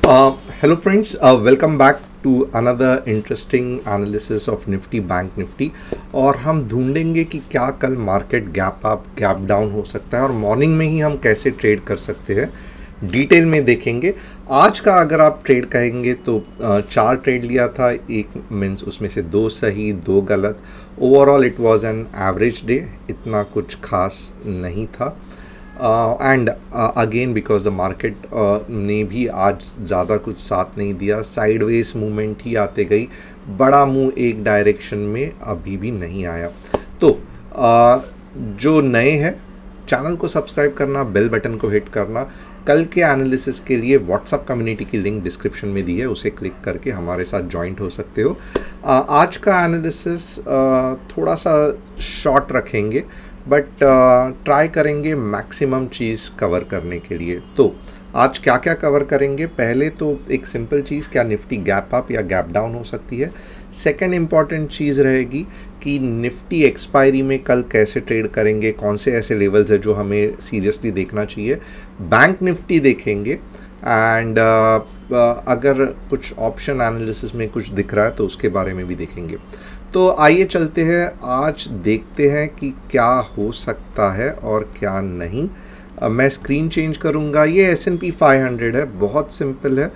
Hello friends, welcome back to another interesting analysis of Nifty Bank Nifty। और हम ढूंढेंगे कि क्या कल market gap up gap down हो सकता है और मॉर्निंग में ही हम कैसे ट्रेड कर सकते हैं डिटेल में देखेंगे। आज का अगर आप ट्रेड कहेंगे तो 4 ट्रेड लिया था, एक मीन्स उसमें से 2 सही 2 गलत। Overall it was an average day, इतना कुछ खास नहीं था। And again because the market ने भी आज ज़्यादा कुछ साथ नहीं दिया, साइडवेज मूवमेंट ही आते गई, बड़ा मूव एक डायरेक्शन में अभी भी नहीं आया। तो जो नए हैं चैनल को सब्सक्राइब करना, बेल बटन को हिट करना। कल के एनालिसिस के लिए व्हाट्सएप कम्युनिटी की लिंक डिस्क्रिप्शन में दी है, उसे क्लिक करके हमारे साथ ज्वाइंट हो सकते हो। आज का एनालिसिस थोड़ा सा शॉर्ट रखेंगे बट ट्राई करेंगे मैक्सिमम चीज़ कवर करने के लिए। तो आज क्या क्या कवर करेंगे, पहले तो एक सिंपल चीज़, क्या निफ्टी गैप अप या गैप डाउन हो सकती है। सेकंड इम्पॉर्टेंट चीज़ रहेगी कि निफ्टी एक्सपायरी में कल कैसे ट्रेड करेंगे, कौन से ऐसे लेवल्स है जो हमें सीरियसली देखना चाहिए। बैंक निफ्टी देखेंगे एंड अगर कुछ ऑप्शन एनालिसिस में कुछ दिख रहा है तो उसके बारे में भी देखेंगे। तो आइए चलते हैं, आज देखते हैं कि क्या हो सकता है और क्या नहीं। मैं स्क्रीन चेंज करूंगा। ये S&P 500 है, बहुत सिंपल है।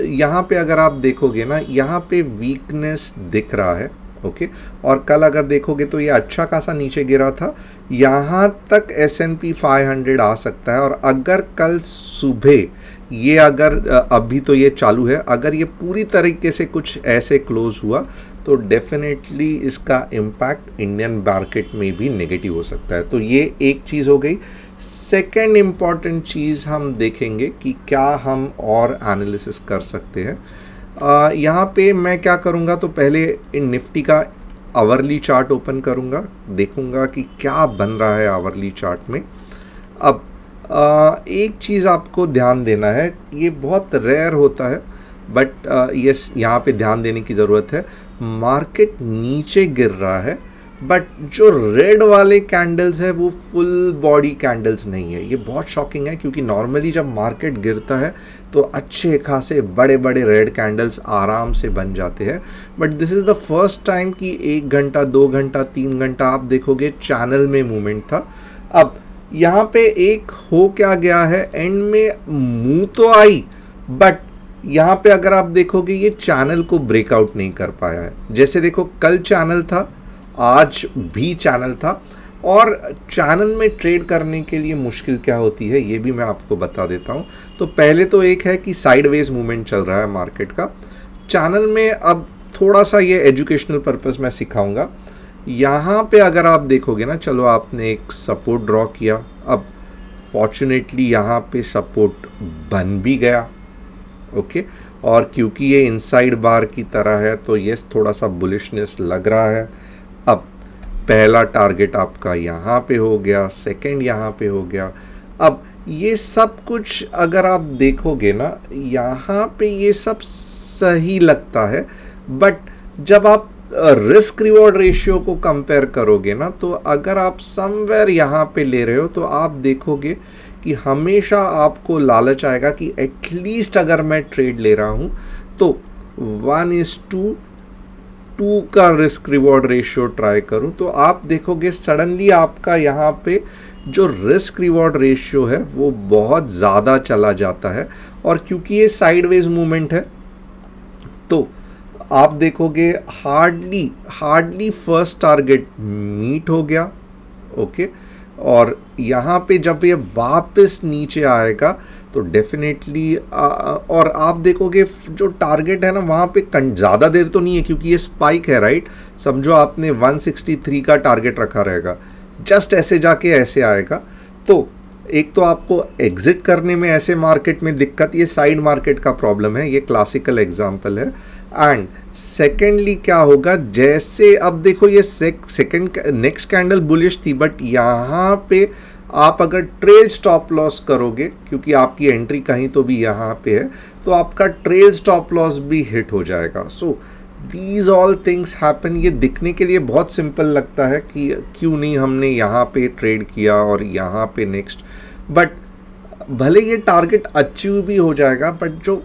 यहाँ पे अगर आप देखोगे ना, यहाँ पे वीकनेस दिख रहा है, ओके। और कल अगर देखोगे तो ये अच्छा खासा नीचे गिरा था, यहाँ तक S&P 500 आ सकता है। और अगर कल सुबह ये अगर अभी तो ये चालू है, अगर ये पूरी तरीके से कुछ ऐसे क्लोज हुआ तो डेफिनेटली इसका इम्पैक्ट इंडियन मार्केट में भी नेगेटिव हो सकता है। तो ये एक चीज़ हो गई। सेकेंड इम्पॉर्टेंट चीज़ हम देखेंगे कि क्या हम और एनालिसिस कर सकते हैं। यहाँ पे मैं क्या करूँगा, तो पहले इन निफ्टी का आवरली चार्ट ओपन करूँगा, देखूँगा कि क्या बन रहा है आवरली चार्ट में। अब एक चीज़ आपको ध्यान देना है, ये बहुत रेयर होता है बट यस यहाँ पे ध्यान देने की ज़रूरत है। मार्केट नीचे गिर रहा है बट जो रेड वाले कैंडल्स है वो फुल बॉडी कैंडल्स नहीं है। ये बहुत शॉकिंग है क्योंकि नॉर्मली जब मार्केट गिरता है तो अच्छे खासे बड़े बड़े रेड कैंडल्स आराम से बन जाते हैं, but this is the first time कि 1 घंटा 2 घंटा 3 घंटा आप देखोगे चैनल में मूवमेंट था। अब यहाँ पे एक हो क्या गया है, एंड में मुंह तो आई बट यहाँ पे अगर आप देखोगे ये चैनल को ब्रेकआउट नहीं कर पाया है। जैसे देखो कल चैनल था, आज भी चैनल था, और चैनल में ट्रेड करने के लिए मुश्किल क्या होती है ये भी मैं आपको बता देता हूँ। तो पहले तो एक है कि साइडवेज मूवमेंट चल रहा है मार्केट का चैनल में। अब थोड़ा सा ये एजुकेशनल पर्पस मैं सिखाऊंगा। यहाँ पे अगर आप देखोगे ना, चलो आपने एक सपोर्ट ड्रॉ किया, अब फॉर्चुनेटली यहाँ पे सपोर्ट बन भी गया, ओके। और क्योंकि ये इनसाइड बार की तरह है तो ये थोड़ा सा बुलिशनेस लग रहा है। अब पहला टारगेट आपका यहाँ पे हो गया, सेकंड यहाँ पे हो गया। अब ये सब कुछ अगर आप देखोगे ना, यहाँ पे ये सब सही लगता है बट जब आप रिस्क रिवॉर्ड रेशियो को कंपेयर करोगे ना, तो अगर आप समवेयर यहाँ पे ले रहे हो तो आप देखोगे कि हमेशा आपको लालच आएगा कि एटलीस्ट अगर मैं ट्रेड ले रहा हूँ तो 1:2 का रिस्क रिवॉर्ड रेशियो ट्राई करूँ। तो आप देखोगे सडनली आपका यहाँ पे जो रिस्क रिवॉर्ड रेशियो है वो बहुत ज़्यादा चला जाता है। और क्योंकि ये साइडवेज मूवमेंट है तो आप देखोगे हार्डली फर्स्ट टारगेट मीट हो गया, ओके। और यहाँ पे जब ये वापस नीचे आएगा तो डेफिनेटली और आप देखोगे जो टारगेट है ना वहाँ पे ज़्यादा देर तो नहीं है क्योंकि ये स्पाइक है, राइट। समझो आपने 163 का टारगेट रखा रहेगा, जस्ट ऐसे जाके ऐसे आएगा। तो एक तो आपको एग्जिट करने में ऐसे मार्केट में दिक्कत, ये साइड मार्केट का प्रॉब्लम है, ये क्लासिकल एग्जाम्पल है। एंड सेकेंडली क्या होगा, जैसे अब देखो ये सेकेंड नेक्स्ट कैंडल बुलिश थी बट यहाँ पे आप अगर ट्रेल स्टॉप लॉस करोगे, क्योंकि आपकी एंट्री कहीं तो भी यहाँ पे है, तो आपका ट्रेल स्टॉप लॉस भी हिट हो जाएगा। So these all things happen. ये दिखने के लिए बहुत सिंपल लगता है कि क्यों नहीं हमने यहाँ पे ट्रेड किया और यहाँ पे नेक्स्ट, बट भले ये टारगेट अचीव भी हो जाएगा, बट जो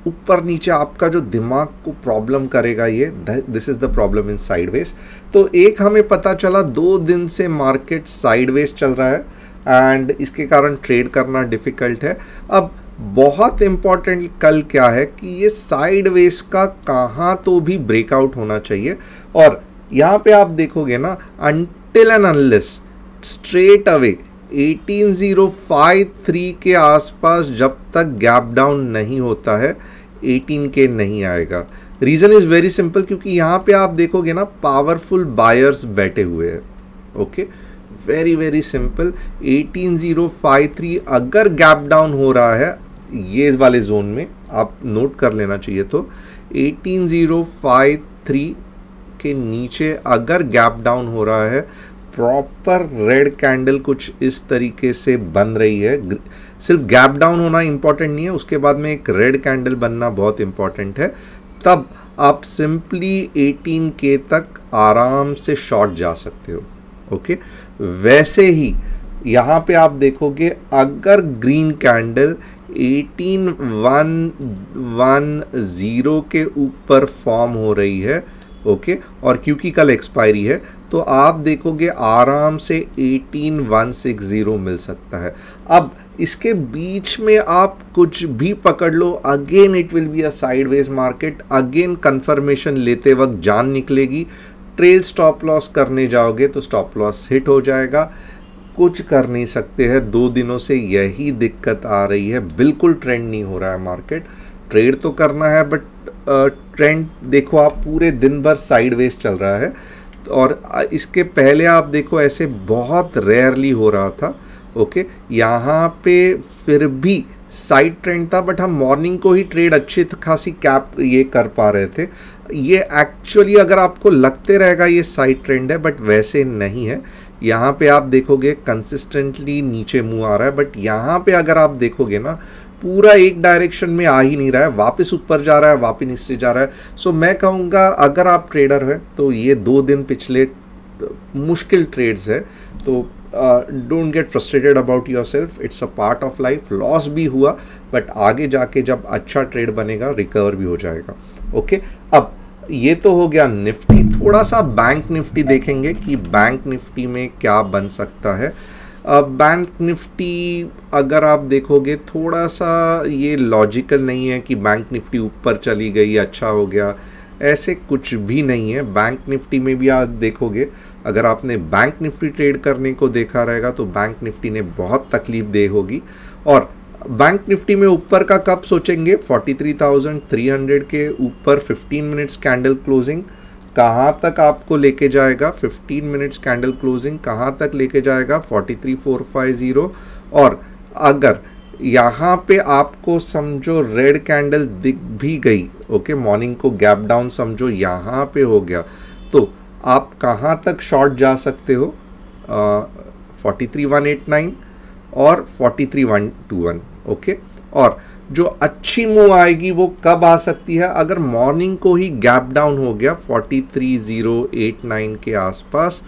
ऊपर नीचे आपका जो दिमाग को प्रॉब्लम करेगा, ये this is the problem in sideways. तो एक हमें पता चला 2 दिन से मार्केट साइडवेज चल रहा है एंड इसके कारण ट्रेड करना डिफ़िकल्ट है। अब बहुत इम्पॉर्टेंट कल क्या है कि ये साइडवेज का कहाँ तो भी ब्रेकआउट होना चाहिए, और यहाँ पे आप देखोगे ना, until and unless straight away 18053 के आसपास जब तक गैप डाउन नहीं होता है 18 के नहीं आएगा। रीज़न इज़ वेरी सिंपल, क्योंकि यहाँ पे आप देखोगे ना पावरफुल बायर्स बैठे हुए हैं। Okay, very very simple. 18053 अगर गैप डाउन हो रहा है ये वाले जोन में, आप नोट कर लेना चाहिए, तो 18053 के नीचे अगर गैप डाउन हो रहा है, प्रॉपर रेड कैंडल कुछ इस तरीके से बन रही है, सिर्फ गैप डाउन होना इंपॉर्टेंट नहीं है, उसके बाद में एक रेड कैंडल बनना बहुत इंपॉर्टेंट है, तब आप सिंपली 18K तक आराम से शॉर्ट जा सकते हो। ओके, वैसे ही यहाँ पे आप देखोगे अगर ग्रीन कैंडल 18110 के ऊपर फॉर्म हो रही है, ओके, और क्योंकि कल एक्सपायरी है, तो आप देखोगे आराम से 18160 मिल सकता है। अब इसके बीच में आप कुछ भी पकड़ लो, again it will be a sideways market, again confirmation लेते वक्त जान निकलेगी, ट्रेल स्टॉप लॉस करने जाओगे तो स्टॉप लॉस हिट हो जाएगा, कुछ कर नहीं सकते हैं। 2 दिनों से यही दिक्कत आ रही है, बिल्कुल ट्रेंड नहीं हो रहा है मार्केट। ट्रेड तो करना है बट ट्रेंड देखो आप पूरे दिन भर साइडवेज चल रहा है, और इसके पहले आप देखो ऐसे बहुत रेयरली हो रहा था। ओके, यहाँ पे फिर भी साइड ट्रेंड था, बट हम मॉर्निंग को ही ट्रेड अच्छी खासी कैप ये कर पा रहे थे। ये एक्चुअली अगर आपको लगते रहेगा ये साइड ट्रेंड है, बट वैसे नहीं है। यहाँ पे आप देखोगे कंसिस्टेंटली नीचे मूव आ रहा है, बट यहाँ पे अगर आप देखोगे ना पूरा एक डायरेक्शन में आ ही नहीं रहा है, वापस ऊपर जा रहा है, वापस नीचे जा रहा है। सो मैं कहूँगा अगर आप ट्रेडर है तो ये 2 दिन पिछले मुश्किल ट्रेड्स है, तो don't get frustrated about your self, it's a part of life. Loss भी हुआ बट आगे जाके जब अच्छा ट्रेड बनेगा रिकवर भी हो जाएगा। ओके, अब ये तो हो गया निफ्टी। थोड़ा सा बैंक निफ्टी देखेंगे कि बैंक निफ्टी में क्या बन सकता है। बैंक निफ्टी अगर आप देखोगे थोड़ा सा ये लॉजिकल नहीं है कि बैंक निफ्टी ऊपर चली गई अच्छा हो गया, ऐसे कुछ भी नहीं है। बैंक निफ्टी में भी आप देखोगे, अगर आपने बैंक निफ्टी ट्रेड करने को देखा रहेगा तो बैंक निफ्टी ने बहुत तकलीफ दे होगी। और बैंक निफ्टी में ऊपर का कब सोचेंगे, 43,300 के ऊपर 15 मिनट्स कैंडल क्लोजिंग कहाँ तक आपको लेके जाएगा, 15 मिनट्स कैंडल क्लोजिंग कहाँ तक लेके जाएगा, 43,450। और अगर यहाँ पे आपको समझो रेड कैंडल दिख भी गई, ओके, मॉर्निंग को गैप डाउन समझो यहाँ पे हो गया, तो आप कहाँ तक शॉर्ट जा सकते हो, 43,189 और 43,121। ओके, और जो अच्छी मूव आएगी वो कब आ सकती है, अगर मॉर्निंग को ही गैप डाउन हो गया 43,089 के आसपास,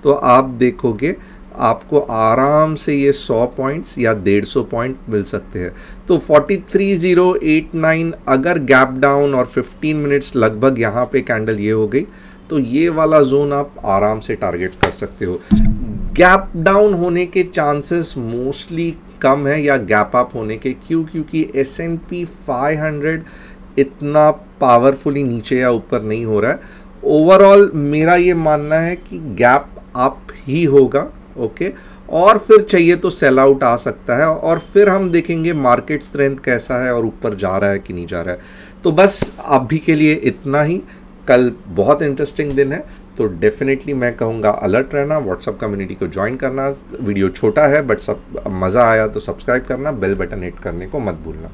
तो आप देखोगे आपको आराम से ये 100 पॉइंट्स या 150 पॉइंट मिल सकते हैं। तो 43,089 अगर गैप डाउन और 15 मिनट्स लगभग यहाँ पे कैंडल ये हो गई, तो ये वाला जोन आप आराम से टारगेट कर सकते हो। गैप डाउन होने के चांसेस मोस्टली कम है या गैप अप होने के, क्योंकि S&P 500 इतना पावरफुली नीचे या ऊपर नहीं हो रहा है। ओवरऑल मेरा ये मानना है कि गैप अप ही होगा। ओके, और फिर चाहिए तो सेल आउट आ सकता है, और फिर हम देखेंगे मार्केट स्ट्रेंथ कैसा है और ऊपर जा रहा है कि नहीं जा रहा है। तो बस अभी के लिए इतना ही। कल बहुत इंटरेस्टिंग दिन है, तो डेफिनेटली मैं कहूँगा अलर्ट रहना, व्हाट्सअप कम्युनिटी को ज्वाइन करना। वीडियो छोटा है बट सब मज़ा आया तो सब्सक्राइब करना, बेल बटन हिट करने को मत भूलना।